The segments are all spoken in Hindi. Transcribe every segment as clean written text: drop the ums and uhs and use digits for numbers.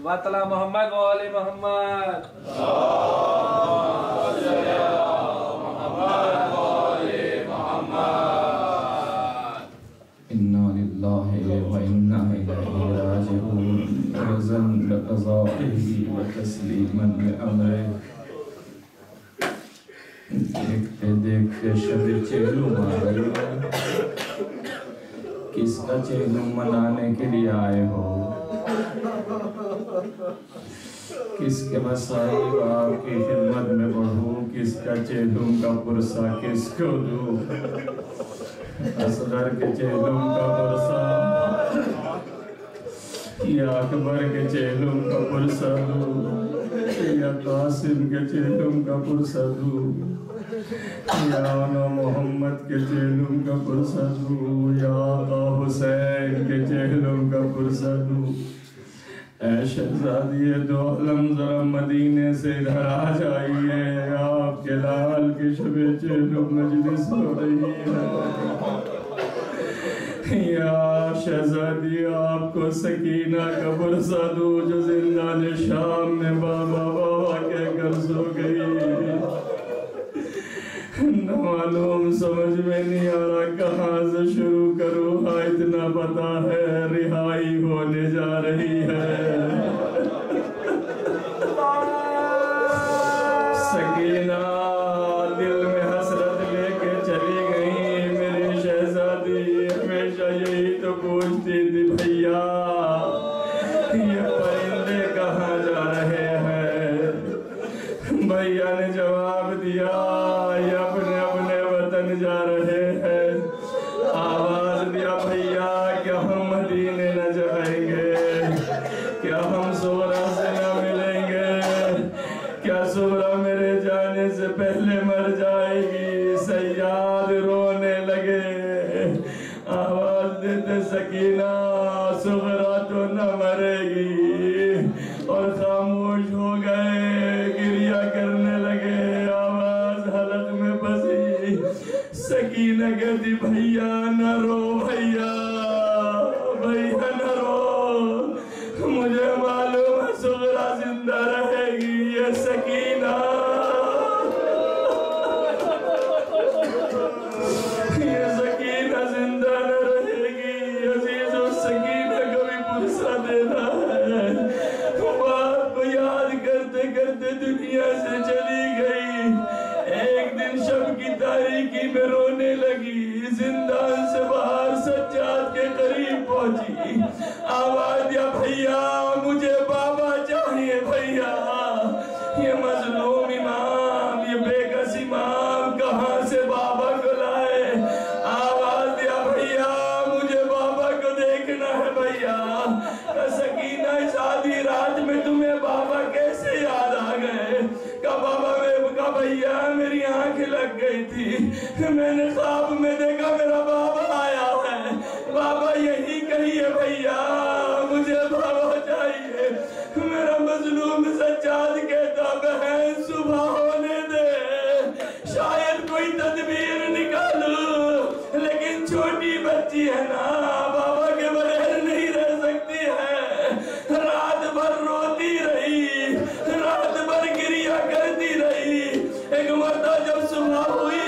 वतला मोहम्मद वाले मोहम्मद इन्ना लिल्लाहि व इन्ना इलैहि राजिऊन रज़न बिक़ज़ाइही व तस्लीमन लिअम्रिही। देखते देखते शब चेलुम आ गई। किसका चेलुम मनाने के लिए आए हो? किसके मसाइल आपकी खिदमत में बढ़ूं? किसका चेलुम का पुरसा किसको दूं? असगर के चेलुम का पुरसा या अकबर के चेलुम का पुरसा दूं या कासिम के चेलुम का पुरसा दूं या आना मोहम्मद के चेलुम का पुरसा दूं या आका हुसैन के चेलुम का पुरसा दूं? ऐ शहज़ादी दो आलम ज़रा मदीने से इधर आ जाइए। आपके लाल की शबे चेलुम मजलिस हो रही है। या शहज़ादी आपको सकीना का पुरसा दूं जो जिंदान शाम में बाबा बाबा कहकर सो गई। न मालूम समझ में नहीं आ रहा कहाँ से शुरू करूँ। हाँ इतना पता है रिहाई होने जा रही है। सकीना दिल में हसरत लेके चली गई। मेरी शहजादी हमेशा यही तो पूछती थी भैया ये परिंदे कहाँ जा रहे हैं? भैया ने जवाब दिया ये अपने अपने वतन जा रहे हैं। आवाज दिया भैया क्या हम मदीने न जाएंगे? क्या हम सोरा से न मिलेंगे? क्या सोरा मेरे जाने से पहले मर जाएगी? सैयाद रोने लगे। आवाज देते सकीना सुगरा तो न मरेगी। और खामोश हो गए, गिरिया करने लगे। आवाज हलक में बसी। सकीना कहती भैया न रो भैया भैया न रो। मुझे मालूम है सुगरा जिंदा रहेगी। ये सकीना जिंदा न रहेगी। अजीजों सकीना को भी पुरसा देना है। बाप को याद करते करते दुनिया से चली गई। एक दिन शब की तारीकी में रोने लगी। जिंदान से बाहर सज्जाद के करीब पहुंची। आवाज दिया भैया मुझे बाबा चाहिए भैया। ये मजलूम इमाम ये बेकस इमाम कहाँ से बाबा को लाए? आवाज दिया भैया मुझे बाबा को देखना है भैया। सकीना इस आधी रात में तुम्हें बाबा कैसे याद आ गए? का बाबा का भैया मेरी आंख लग गई थी। मैंने ख्वाब में देखा मेरा बाबा आया है। बाबा यही कहिए भैया मुझे बाबा चाहिए। मेरा मजलूम सज्जाद कहता बहन सुबह होने दे शायद कोई तदबीर निकालूं। लेकिन छोटी बच्ची है ना बाबा के बगैर नहीं रह सकती है। रात भर रोती रही, रात भर गिरिया करती रही। एक मर्दा जब सुबह हुई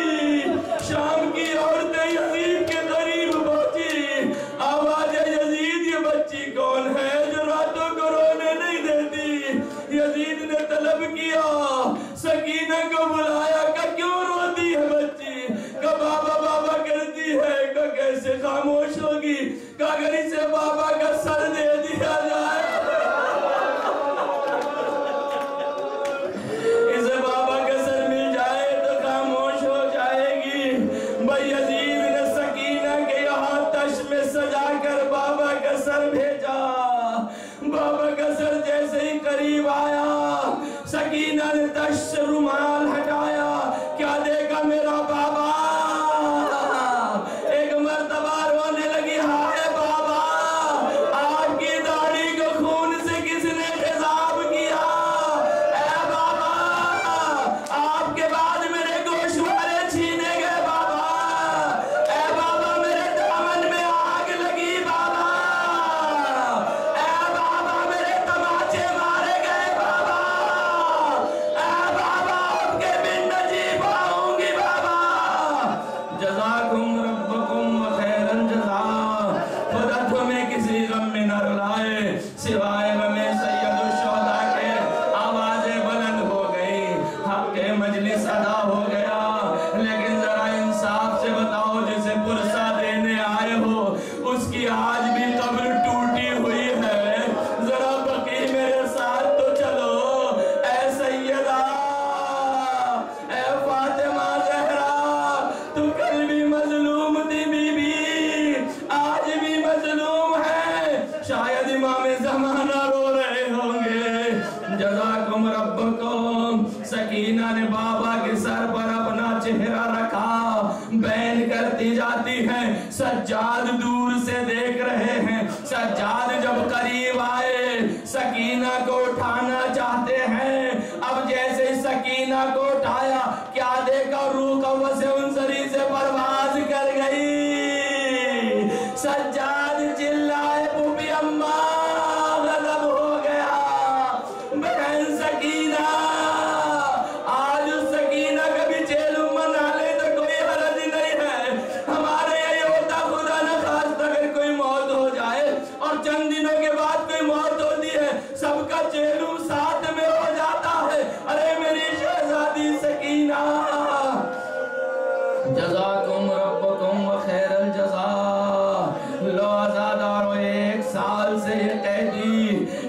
शाम की औरतें यजीद के करीब पहुंची। आवाज यजीद ये बच्ची कौन है जो रातों को रोने नहीं देती? यजीद ने तलब किया सकीना को बुलाया का क्यों रोती है बच्ची? का बाबा बाबा करती है। का कैसे खामोश होगी? का अगर इसे बाबा का सर दे दिया जाए इसे बाबा का सर मिल जाए तो खामोश हो जाएगी। भाई यजीद ने सकीना के यहाँ तश में सजा कर बाबा का सर भेजा। बाबा का सर जैसे ही करीब आया सकीना ने तश से रुमाल हटाया। क्या देखा मेरा बाबा? एक मर्तबा रोने लगी हाय बाबा आपकी दाढ़ी को खून से किसने तेजाब किया? ए बाबा आपके बाद मेरे गोशवारे छीने गए बाबा। ए बाबा मेरे दामन में आग लगी बाबा। ए बाबा मेरे तमाचे सिवाय में सैयदुश्शुहदा के आवाजें बुलंद हो गई, हक के मजलिस अदा हो गया। लेकिन जरा इंसाफ से बताओ, जिसे पुरसा देने आए हो उसकी आज भी कब्र टूटी हुई है। जरा बकी मेरे साथ तो चलो। ऐ सैयदा, ऐ फातिमा ज़हरा, तू कल भी मजलूम थी बीबी, आज भी मजलूम है। शायद इमाम ज़माना रो रहे होंगे। जज़ाकुम रब्बुकुम। सकीना ने बाबा के सर पर अपना चेहरा रखा, बैन करती जाती है। सज्जाद दूर से देख रहे हैं। सज्जाद जब करीब आए, सकीना को उठाना चाहते हैं। अब जैसे सकीना को उठाया, क्या देखा, रूह कव्वस उनसरी से परवाज कर गई। सज्जाद चिल्लाए, पुपी अम्मा, गजब हो गया। बहन सकीना, आज उस सकीना कभी जेल मना ले तो कोई हरज नहीं है। हमारे यही होता, खुदा न खास्ता अगर कोई मौत हो जाए और चंद दिनों के बाद कोई मौत होती है, सबका चेहलू साथ में हो जाता है। अरे मेरी शहजादी सकीना, जज़ाकुम रब्बुकुम व खैरल जज़ा। लो आज़ादारो, 1 साल से ये कैदी,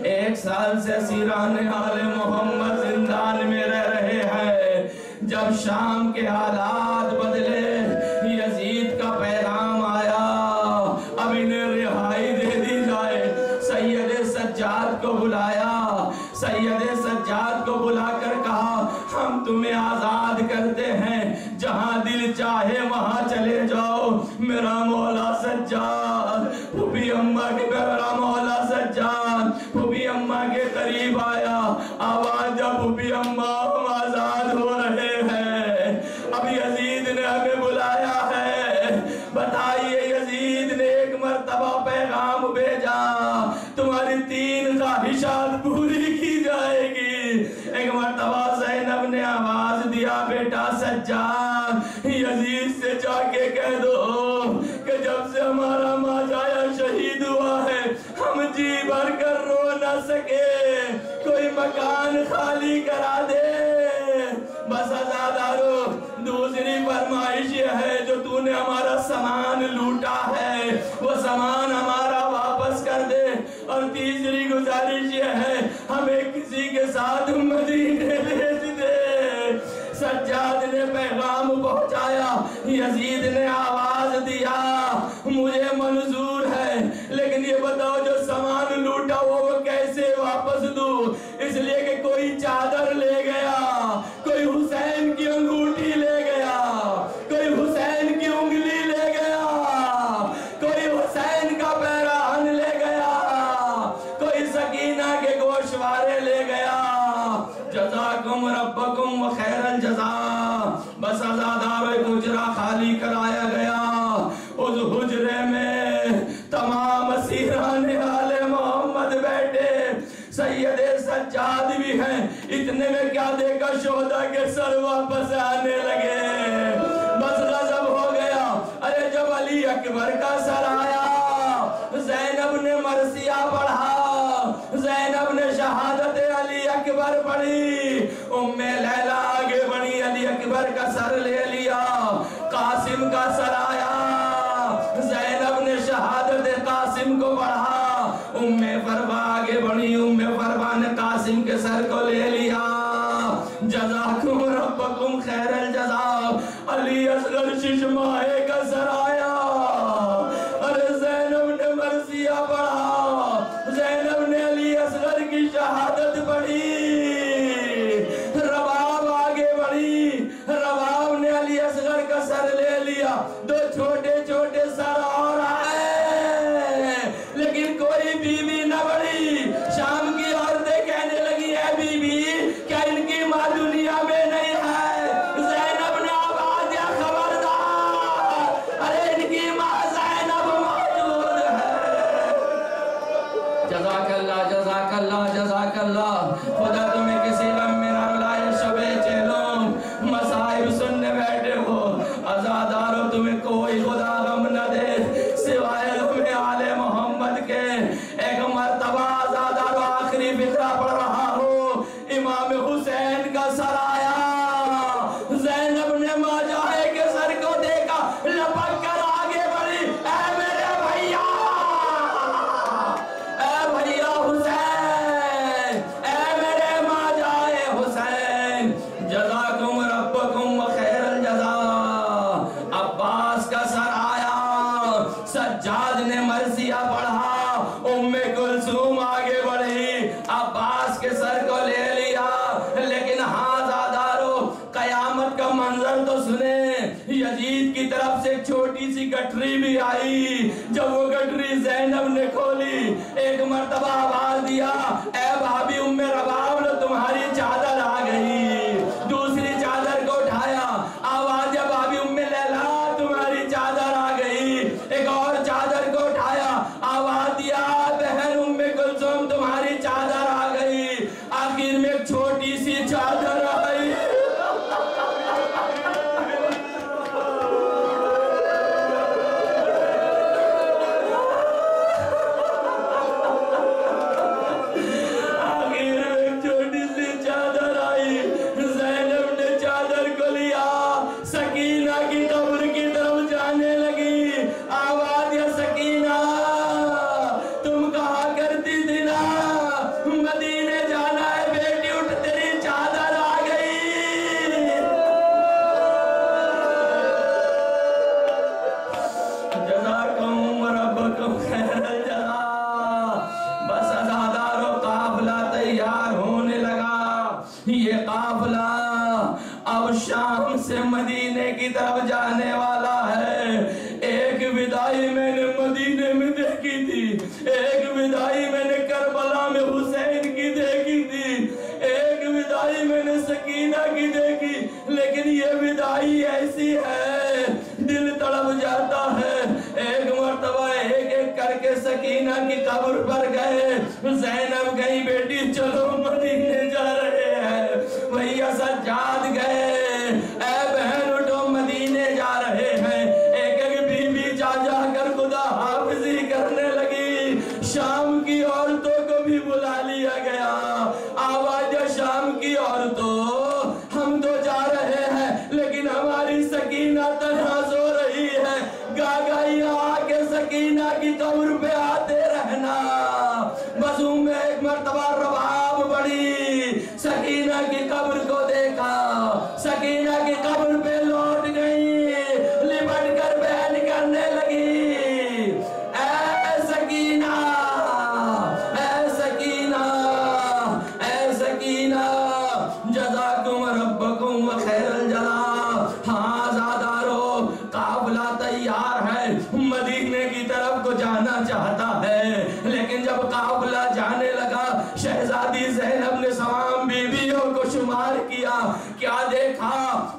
1 साल से सीराने आले मोहम्मद जिंदान में रह रहे हैं। जब शाम के हालात बदले, यजीद का पैगाम आया, अब इन्हें रिहाई दे दी जाए। सैयद सज्जाद को बुलाया। सैयद सज्जाद को बुलाकर कहा, हम तुम्हें आजाद करते हैं, जहां दिल चाहे वहां चले जाओ। मेरा मौला सज्जाद, फूफी अम्मा के, मेरा मौला सज्जाद फूफी अम्मा के करीब आया। आवाज, जब फूफी अम्मा हम आजाद हो रहे हैं, अब यजीद ने हमें बुलाया है। बताइए, यजीद ने एक मर्तबा पैगाम भेजा, तुम्हारी 3 ख्वाहिशात पूरी की जाएगी। एक मर्तबा ज़ैनब ने आवाज दिया, बेटा सज्जाद, यजीद से जाके कह दो कि जब से हमारा माजाया शहीद हुआ है, हम जी भर कर रो न सके, कोई मकान खाली करा दे। बस आज़ादारो, दूसरी फरमाइश है, जो तूने हमारा सामान लूटा है वो सामान हमारा वापस कर दे। और तीसरी गुजारिश ये है, हमें किसी के साथ मदीने भेज दे। सज्जाद ने पैगाम पहुंचाया। यजीद ने आवाज दिया, मुझे मंजूर है, लेकिन ये बताओ जो सामान लूटा वो कैसे वापस दूं? इसलिए कि कोई चादर ले गया, कोई हुसैन की अंगूठी ले गया, कोई हुसैन की उंगली ले गया, कोई हुसैन का पैराहन ले गया, कोई सकीना के गोशवारे ले गया। जज़ाकुम रब्बकुम व खैरल जज़ा। बस आज़ादारो, एक हुजरा खाली कराया गया। उस हुजरे में तमाम सीराने वाले मोहम्मद बैठे, सैयदे सज्जाद भी हैं। इतने में क्या देखा, शोहदा के सर वापस आने लगे। बस गजब हो गया। अरे जब अली अकबर का सर आया, ज़ैनब ने मरसिया पढ़ा, ज़ैनब ने शहादत अली अकबर पढ़ी, उम्मे लैला आगे बढ़ी, अली अकबर का सर ले लिया। कासिम का सर आया, ज़ैनब ने शहादत कासिम को पढ़ा, उम्मे फरवा आगे बढ़ी, उम्मे फरवा ने कासिम के सर को ले लिया। जज़ाकुम रब्बकुम खैरल जज़ा। अली असगर शिशमाहे का सर आया। अरे ज़ैनब ने मरसिया पढ़ा, ज़ैनब ने अली असगर की शहादत पढ़ी। रबाब आगे बढ़ी, रबाब ने अली असगर का सर ले लिया। 2 छोटे छोटे सर और आए, लेकिन कोई बीबी न बढ़ी। शाम की औरतें कहने लगी, है बीबी, क्या इनकी माँ दुनिया में नहीं है? ज़ैनब ने आवाज दिया, खबरदार, अरे इनकी माँ ज़ैनब मौजूद है। जज़ाकल्लाह, जज़ाकल्लाह, जज़ाकल्लाह। खुदा तुम्हें किसी लम्हे न रुलाए, शबे चेलो मसाइब सुनने बैठे हो। आज़ादारो, तुम्हें कोई खुदा गम न दे सिवाय तुम्हें आले मोहम्मद के। एक मर्तबा आज़ाद गठरी भी आई। जब वो गठरी ज़ैनब ने खोली, एक मर्तबा आवाज दिया, ए भाभी उम्मे रबाब लो तुम्हारी चादर आ गई। दूसरी चादर को उठाया, आवाज दिया भाभी उम्मे लैला तुम्हारी चादर आ गई। एक और चादर को उठाया, आवाज दिया बहन उम्मे कुलसुम तुम्हारी चादर आ गई। आखिर में एक छोटी सी चादर आई। ये काफिला अब शाम से मदीने की तरफ जाने वाला है। एक विदाई मैंने मदीने में देखी थी, एक विदाई मैंने करबला में हुसैन की देखी थी, एक विदाई मैंने सकीना की देखी, लेकिन ये विदाई ऐसी है दिल तड़प जाता है। एक मर्तबा एक एक करके सकीना की कब्र पर गए। ज़ैनब गई, बेटी चलो मदीने जा रहे हैं। भैया सज्जाद गए, ऐ बहन उठो मदीने जा रहे हैं। एक एक बीवी जा जाकर खुदा हाफिजी करने लगी। शाम की औरतों को भी बुला लिया गया। आवाज शाम की औरतों, हम तो जा रहे हैं लेकिन हमारी सकीना तन्हा सो रही है। गागाइया आके सकीना की कब्र पे आते रहना। बस में एक मर्तबा रबाब बड़ी, सकीना की कब्र को देखा, सकीना की कब्र पे लौट गई, लिपट कर बयान करने लगी, ऐ सकीना, ऐ सकीना, ऐ सकीना, जज़ाकुम रब्बकुम व खैरल जज़ा। हाँ ज़ादारो, काफिला तैयार है, मदीने की तरफ को जाना चाहता है। लेकिन जब काफिला जाने लगा, शहजादी ज़ैनब ने तमाम बीवियों को शुमार किया। क्या देखा,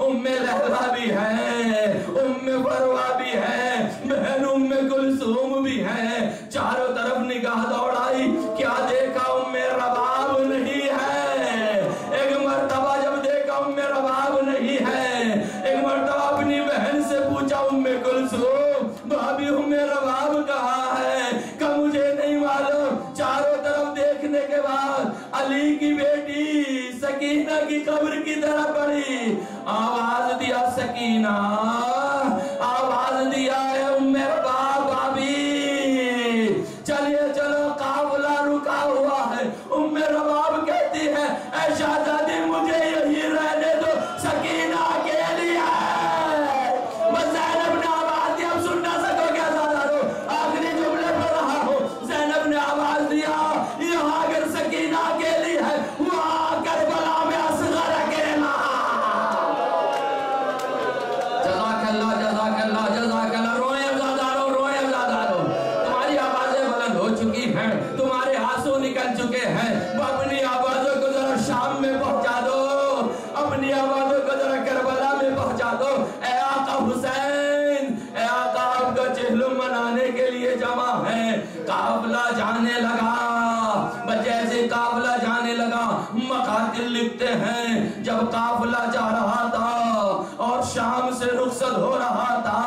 उम्मे लहला भी है, उम्मे फरवा भी है, बहन उम्मे कुलसूम भी है। चारों तरफ निगाह दौड़ाई, क्या देखा, उम्मे रबाब नहीं है। एक मर्तबा जब देखा उम्मे रबाब नहीं है, एक मर्तबा अपनी बहन से पूछा, उम्मे कुलसूम भाभी उम्मे रबाब कहाँ है? का मुझे नहीं मालूम। चारों तरफ देखने के बाद अली की बेटी सकीना की कब्र की तरफ पड़ी। आवाज दिया सकीना, आवाज दिया है उम्मे रबाब भाभी, चलिए चलो काफिला रुका हुआ है। उम्मे रबाब कहती है, ऐ शहजादी मुझे यही रहने दो, सकीना अकेली है। बस ज़ैनब ने आवाज दिया, अब सुन ना सकोगे ज़ादारो, आखिरी जुमले पर रहा हूँ। ज़ैनब ने आवाज दिया, यहाँ अगर सकीना अकेली है, वहाँ करबला में असगर अकेला। जज़ाकल्लाह जज़ाकल्लाह जज़ाकल्लाह। रोए ज़ादारो, रोए ज़ादारो, तुम्हारी आवाजें बुलंद हो चुकी हैं, तुम्हारे आंसू निकल चुके हैं। अपनी आवाजों को जरा शाम में पहुंचा दो, अपनी आवाजों को जरा करबला में पहुंचा दो। ऐ आका हुसैन, ऐ आका आपका चेहलुम मनाने के लिए जमा है। काफिला जाने लगा, जैसे काफिला जाने लगा, मकातिल लिखते हैं जब काफिला जा रहा था और शाम से रुखसत हो रहा था,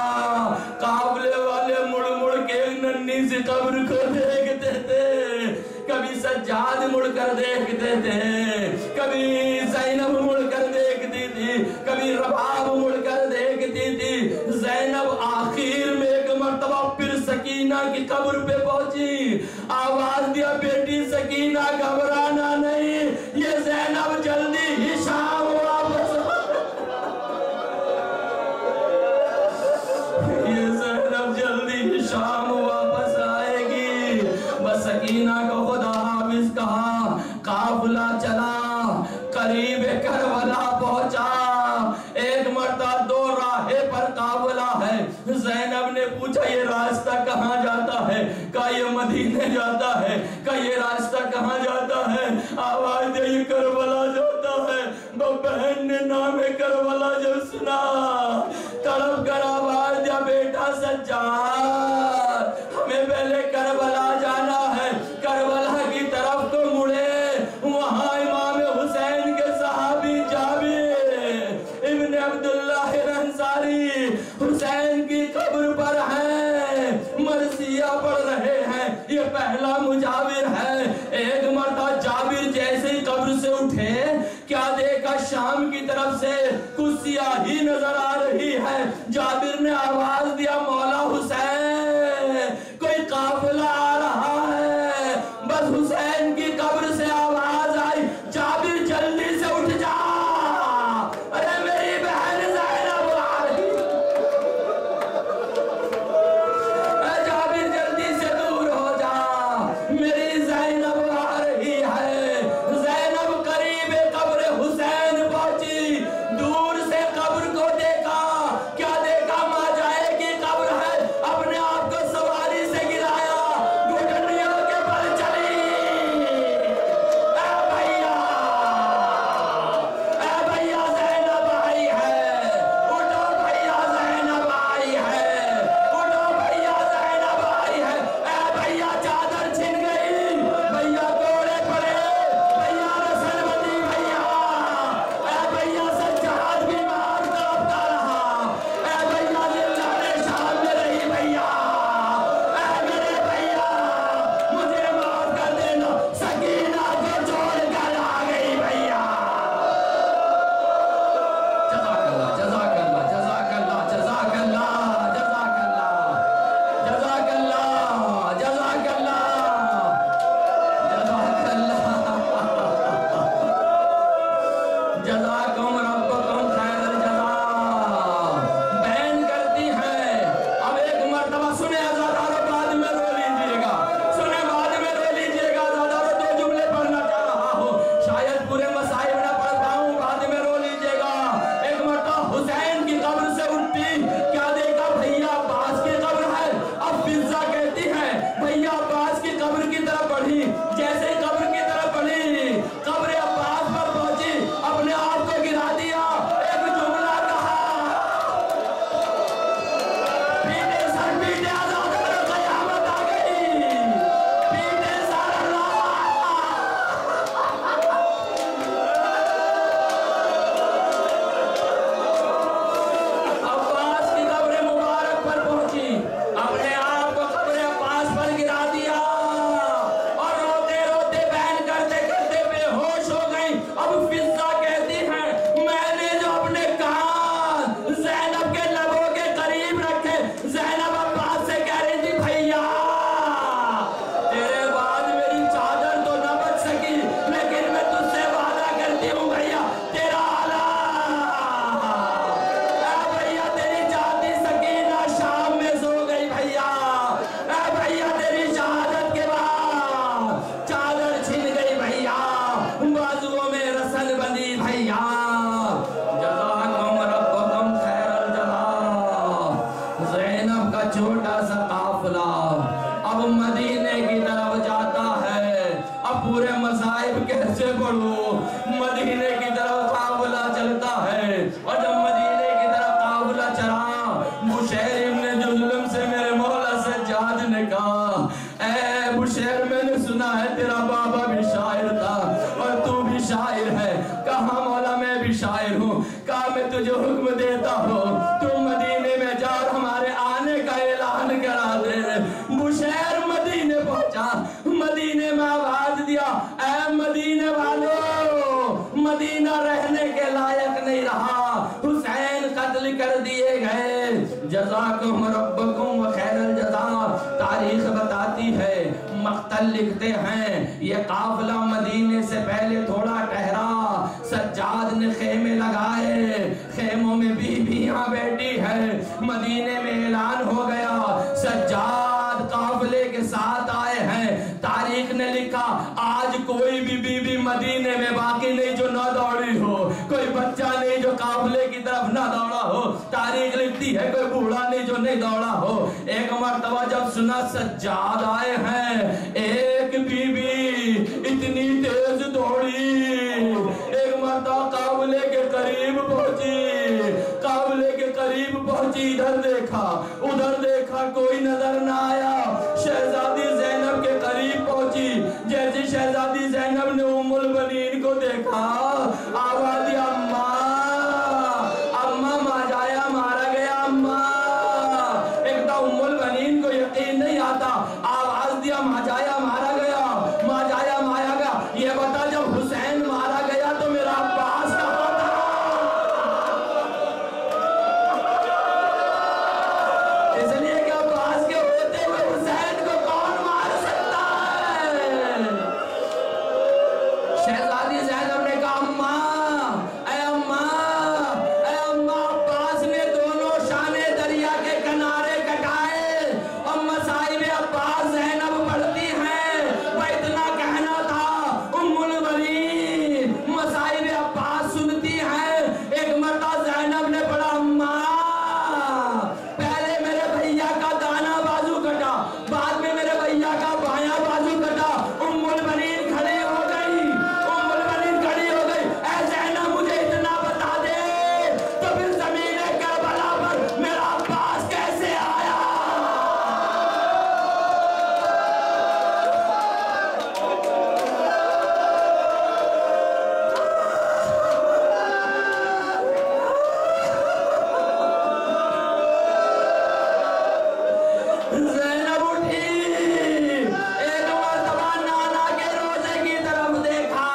काफिले वाले मुड़ मुड़ के नन्ही सी कब्र को देखते थे। कभी सज्जाद मुड़कर देखते थे, कभी ज़ैनब मुड़कर देखती थी, कभी रबाब मुड़कर देखती थी। ज़ैनब आखिर में एक मर्तबा फिर सकीना की कब्र पे पहुंची। आवाज दिया, बेटी सकीना घबराना नहीं, ये ज़ैनब जल्दी ही शाम वापस, ये ज़ैनब जल्दी ही शाम वापस आएगी। बस सकीना को खुदा हाफिज कहा, काफिला चला, करीब करबला पहुंचा। एक मर्तबा दो राहे पर काफिला है। ज़ैनब ने कहाँ जाता है? आवाज दे, ये करबला जाता है। वो बहन ने नाम करबला जब सुना, तड़प कर आवाज दिया, बेटा सज्जाद, हमें पहले करबला जाना है। करबला की तरफ को मुड़े, वहां इमाम हुसैन के सहाबी जाबिर इब्न अब्दुल्लाह अंसारी हुसैन की कब्र पर है, मरसिया पढ़ रहे हैं। ये पहला मुजाविर है। एक मर्दा जाबिर जैसे ही कब्र से उठे, क्या देखा? शाम की तरफ से कुछ सियाही नजर आ रही है। जाबिर ने आवाज दिया, मौला हुसैन, कोई काफिला आ रहा है। बस हुसैन की कब्र से आवाज आई, जाबिर जल्दी से उठ जा, अरे मेरी बहन ज़ैनब आ रही। जाबिर जल्दी से दूर हो जा, मेरी ज़ैनब आ रही है। ज़ैनब करीब कब्र हुसैन पहुंची, दूर से कब्र को देखा। क्या देखा? माँ जाए की कब्र है। अपने आप को सवारी से गिराया, घुटनियों के बल चली। भैया ज़ैनब आई है, उठो भैया ज़ैनब आई है, उठो भैया ज़ैनब आई है। भैया चादर छिन गई, भैया कोड़े पड़े, भैया रसन बंदी, भैया सज्जाद बीमार तड़पता रहा। भैया जिल्ला ने शाम में रही, भैया मेरे भैया मुझे माफ कर देना, सकीना को छोड़ कर आ गई भैया। जज़ाकल्लाह जज़ाकल्लाह जज़ाकल्लाह जज़ाकल्लाह जज़ाकल्लाह जज़ाकल्लाह जज़ाकल्लाह जज़ाकुम रब्बुकुम खैरल जज़ा। बैन करती है। अब एक मर्तबा सुने अज़ादारों, बाद में रो लीजिएगा, सुने बाद में रो लीजिएगा। अज़ादारों, दो जुमले पढ़ना चाह रहा हूँ, शायद पूरे मसाइब ना पढ़ पाऊँ, बाद में रो लीजिएगा। एक मर्तबा हुसैन की कब्र से उठती, क्या देखा? भैया अब्बास की कब्र है। अब फिज़ा कहती है, भैया अब्बास की कब्र की तरफ बढ़ी। जैसे ही कब्र की तरफ बढ़ी, कब्र अब्बास पर पहुंची, अपने आप को गिरा दिया। एक जुमला कहा, पीटे सर पीटे, अज़ादारों, क़यामत आ गई, पीटे सर अब्बास की कब्र मुबारक पर पहुंची, अपने आप को कब्र अब्बास पर गिरा दिया और रोते रोते बैन करते करते बेहोश हो गई। अब फिज़ा कहती है, मैंने जो अपने कान ज़ैनब के लबों के करीब रखे, ज़ैनब अब्बास से कह रही थी, भैया तेरे बाद मेरी चादर तो न बच सकी, लेकिन मैं तुझसे वादा करती हूँ भैया, तेरा आला भैया, तेरी जाती सकीना शाम में सो गई भैया। भैया तेरी शहादत के बाद चादर छिन गई भैया, बाजुओं में रसन बंदी भैया। जज़ाकुम रब्बुकुम खैरल जज़ा। ज़ैनब का छोटा सा काफिला अब मदीने की तरफ जाता है। अब पूरे मसाइब कैसे पढ़ूं? मदीने की तरफ काफिला चलता है, और जब मदीने की तरफ काफिला चला, बुशैर इब्न जुल्म से मेरे मौला सज्जाद ने कहा, ऐ बुशैर, मैंने सुना है तेरा बाबा भी शायर था और तू भी शायर है। कहा मौला, मैं भी शायर हूँ। कहा मैं तुझे हुक्म देता हूँ, तू मदीने में जा और हमारे आने का ऐलान करा दे। बुशैर मदीने पहुंचा, मदीने में आवाज दिया, ऐ मदीने वालों, मदीना रहने के लायक नहीं रहा, हुसैन कत्ल कर दिए गए। जज़ाकुम रब्बुकुम व खैरल जज़ा। तारीख बताती है, मक्तल लिखते हैं, ये काफिला मदीने से पहले थोड़ा ठहरा। सज्जाद ने खेमे लगाए, खेमों में बीबियां बैठी है। मदीने में ऐलान हो गया, सज्जाद काफिले के साथ आए हैं। तारीख ने लिखा, आज कोई भी बीबी मदीने में बाकी नहीं जो न दौड़ी हो, कोई बच्चा नहीं जो काफिले की तरफ न दौड़ा हो। तारीख लिखती है, कोई बूढ़ा नहीं जो नहीं दौड़ा हो। एक मर्तबा जब सुना सज्जाद आए हैं, एक बीबी कोई नजर ना आया। शहजादी ज़ैनब के करीब पहुंची। जैसे शहजादी ज़ैनब ने उम्मुल बनीन को देखा, आवाज दिया, अम्मा अम्मा माजाया मारा गया अम्मा। एक तो उम्मुल बनीन को यकीन नहीं आता, आवाज दिया माजाया मारा गया, माजाया मारा गया। ये बता जब हुसैन मारा गया तो मेरा अब्बास कहाँ था? इसलिए कि अब्बास के होते हुए हुसैन को कौन मार सकता है? शहजादी ज़ैनब ने कहा, अम्मा ऐ अम्मा ऐ अम्मा। अब्बास ने दोनों शाने दरिया के किनारे कटाए और मसाइब अब्बास ज़ैनब पढ़ती हैं। वह इतना कहना था, उम्मुल बनीन मसाइब अब्बास सुनती हैं। एक मर्दा ज़ैनब ने पढ़ा, अम्मा पहले मेरे भैया का दाना बाजू कटा, बाद में मेरे भैया का बायां बाजू कटा। उम्मुल बनीन खड़ी हो गई, उम्मुल बनीन खड़ी हो गई। ऐ ज़ैनब मुझे इतना बता दे तो फिर ज़मीने करबला पर मेरा अब्बास कैसे आया? ज़ैनब उठी, एक मर्तबा नाना के रोज़े की तरफ देखा,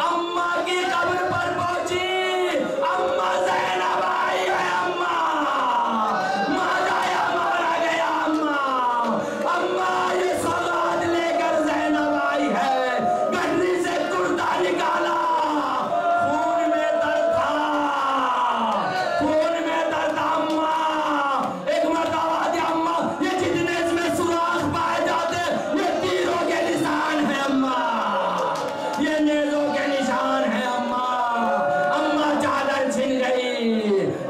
अम्मा की कब्र पर पहुंची। अम्मा ज़ैनब आई है अम्मा, माजाया मारा गया अम्मा। अम्मा ये सौगात लेकर ज़ैनब आई है, गठरी से कुर्ता निकाला, खून में दर्द था, खून में दर्द था अम्मा। एक मर्तबा दिया, अम्मा ये जितने इसमें सुराख पाए जाते ये तीरों के निशान है अम्मा, ये नेज़ों के निशान है अम्मा। अम्मा चादर छिन गई,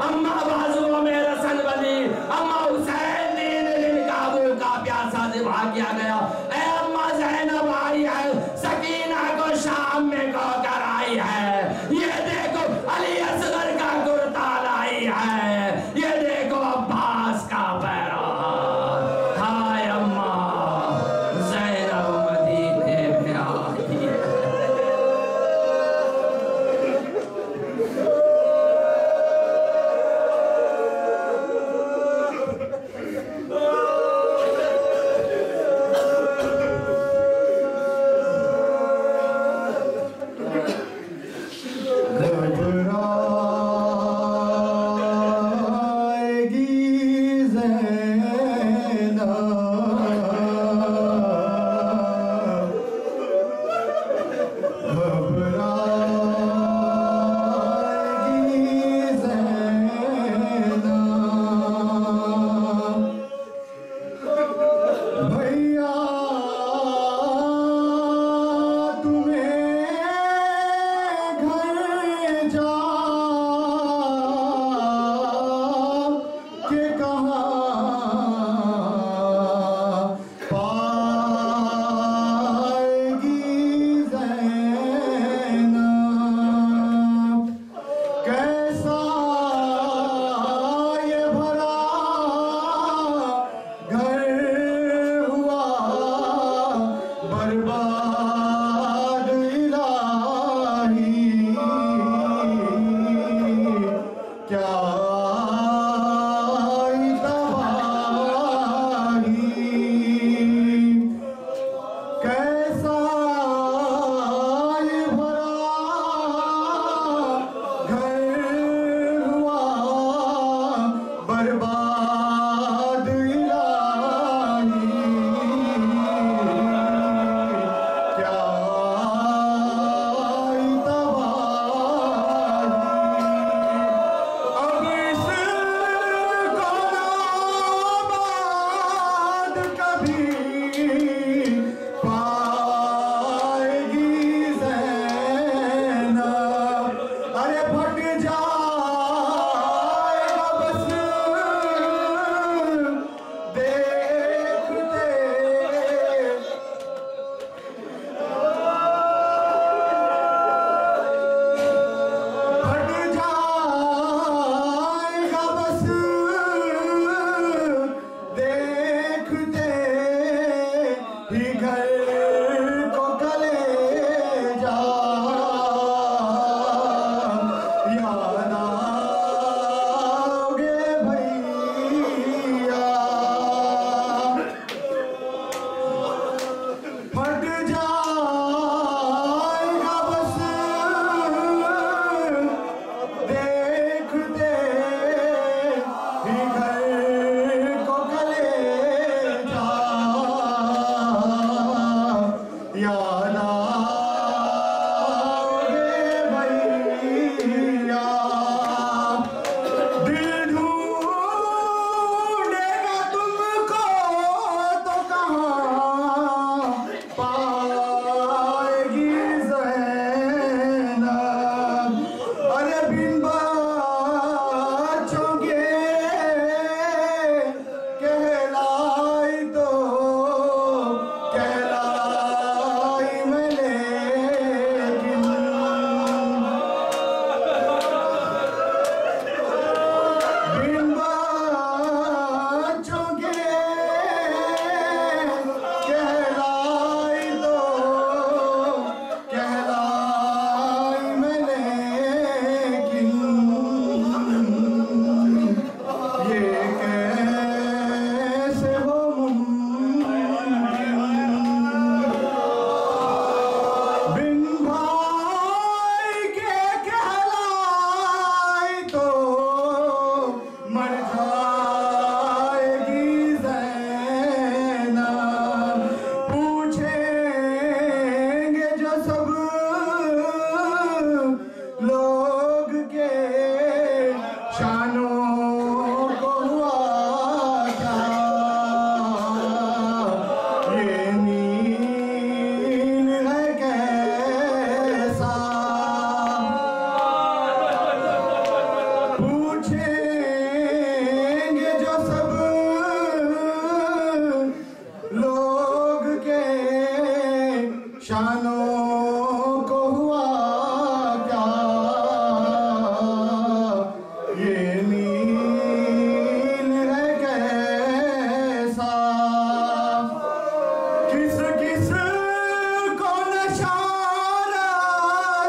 अम्मा बाजुओं में रसन बनी, अम्मा हुसैन दीन काबुल का प्यासा ज़िबा किया गया। ऐ अम्मा ज़ैनब आई है, सकीना को शाम में कहकर आई है, ये देखो अली असगर का कुर्ता लाई है, ये देखो अब्बास का पैरा। हाय अम्मा ज़ैनब मदीने में आई है।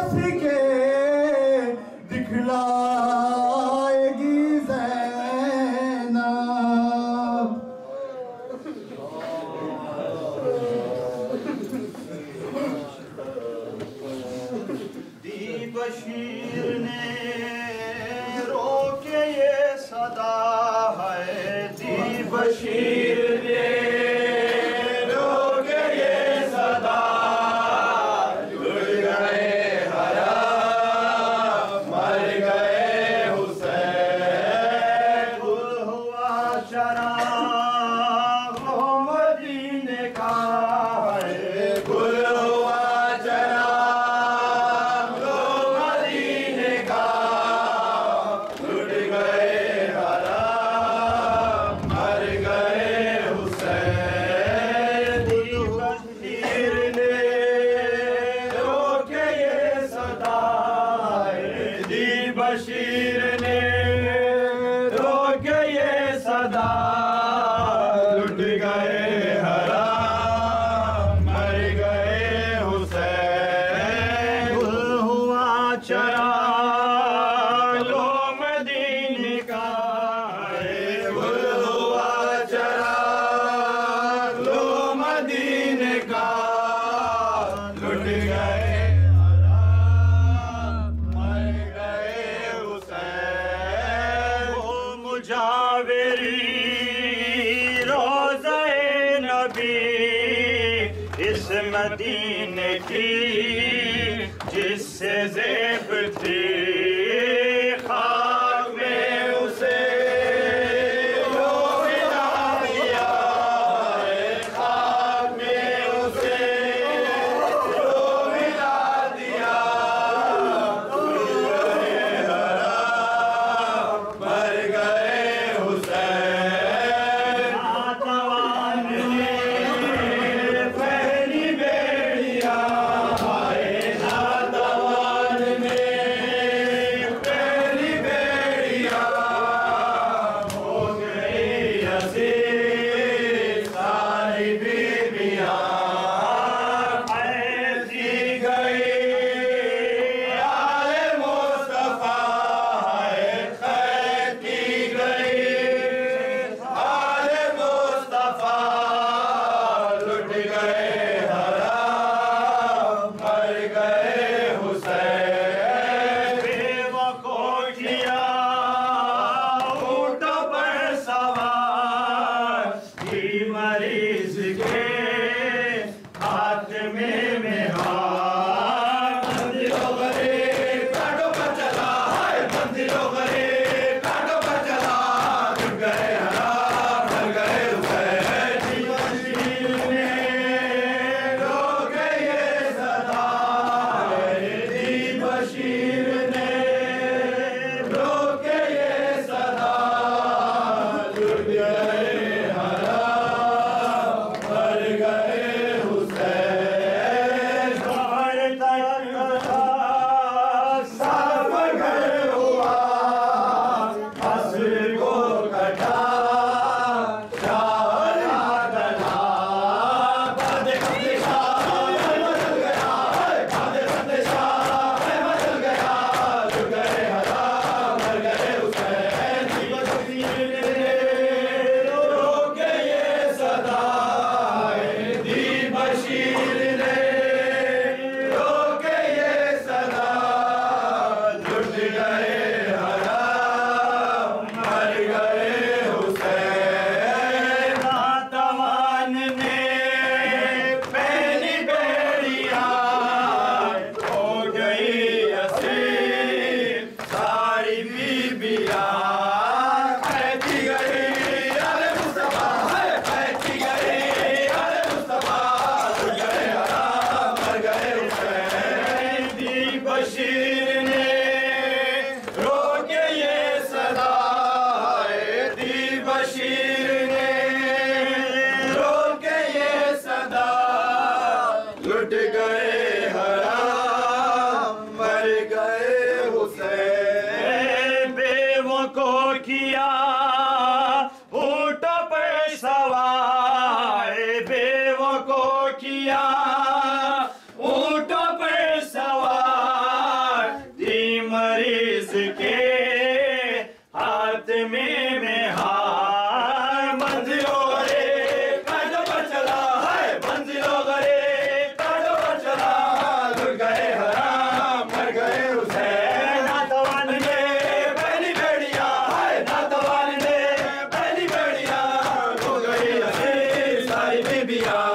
हंस के दिखलाएगी ज़ैनब। दी बशीर ने रोके ये सदा है, दी बशीर ने रोके ये सदा, जुड़ गए हराम मर गए हुसैन, गुल हुआ चराग वो मदीने का है, गुल हुआ चराग वो मदीने का, जुड़ गए हराम मर गए हुसैन, दी बशीर ने रोके ये सदा है, दी बशीर ने रोके ये सदा, लुट गए हराम मर गए हुसैन, गुल हुआ चराग लो मदीने का है, गुल हुआ चराग लो मदीने का, लुट गए हराम मर गए हुसैन, वो मुजाविरी रोज़े नबी इस मदीने की, जिससे ज़ेब थी खाक में उसे लो मिला दिया है, खाक में उसे लो मिला दिया, जुड़ गए हराम मर गए हुसैन, नातवान ने पहली बेड़िया हाय, नातवान ने पहली बेड़िया हो गई असीर सारी बीबियां, ऐसी गई आले मुस्तफा है, खैर की गई आले मुस्तफा, लुट गए हराम मर गए हुसैन, बेवकूफ किया ऊँटों पर सवार, की मरीज के हाथ में हाथ, मंदिरों गरीब कांटों पर चला है, मंदिरों गरीब कांटों पर चला, जुड़ गए हराम मर गए हुसैन, दी बशीर ने रोके ये सदा है, दी बशीर ने रोके ये सदा, जुड़ गए हराम मर गए हुसैन, बाहर तक साफ घर हुआ, असर को कटा शाह गला, बादे बंदे शाह बदल गया है, बादे बंदे शाह बदल गया, जुड़ गए हराम मर गए हुसैन, दी बशीर ने रोके ये सदा है, दी बशीर ने रोके ये सदा, लुट गए हराम मर गए हुसैन, नातवान ने पहली बेड़िया हो गई असीर सारी बीबियां, कैदी गई आले मुस्तफा है, कैदी गई आले मुस्तफा, लुट गए हराम मर गए हुसैन, दी बशीर ने रोके ये सदा है, दी बशीर ने रोके ये सदा, लुट गए हराम मर गए हुसैन, बेवकूफ किया ऊँटों पर सवार, बेवकूफ किया ऊँटों पर सवार, भी आ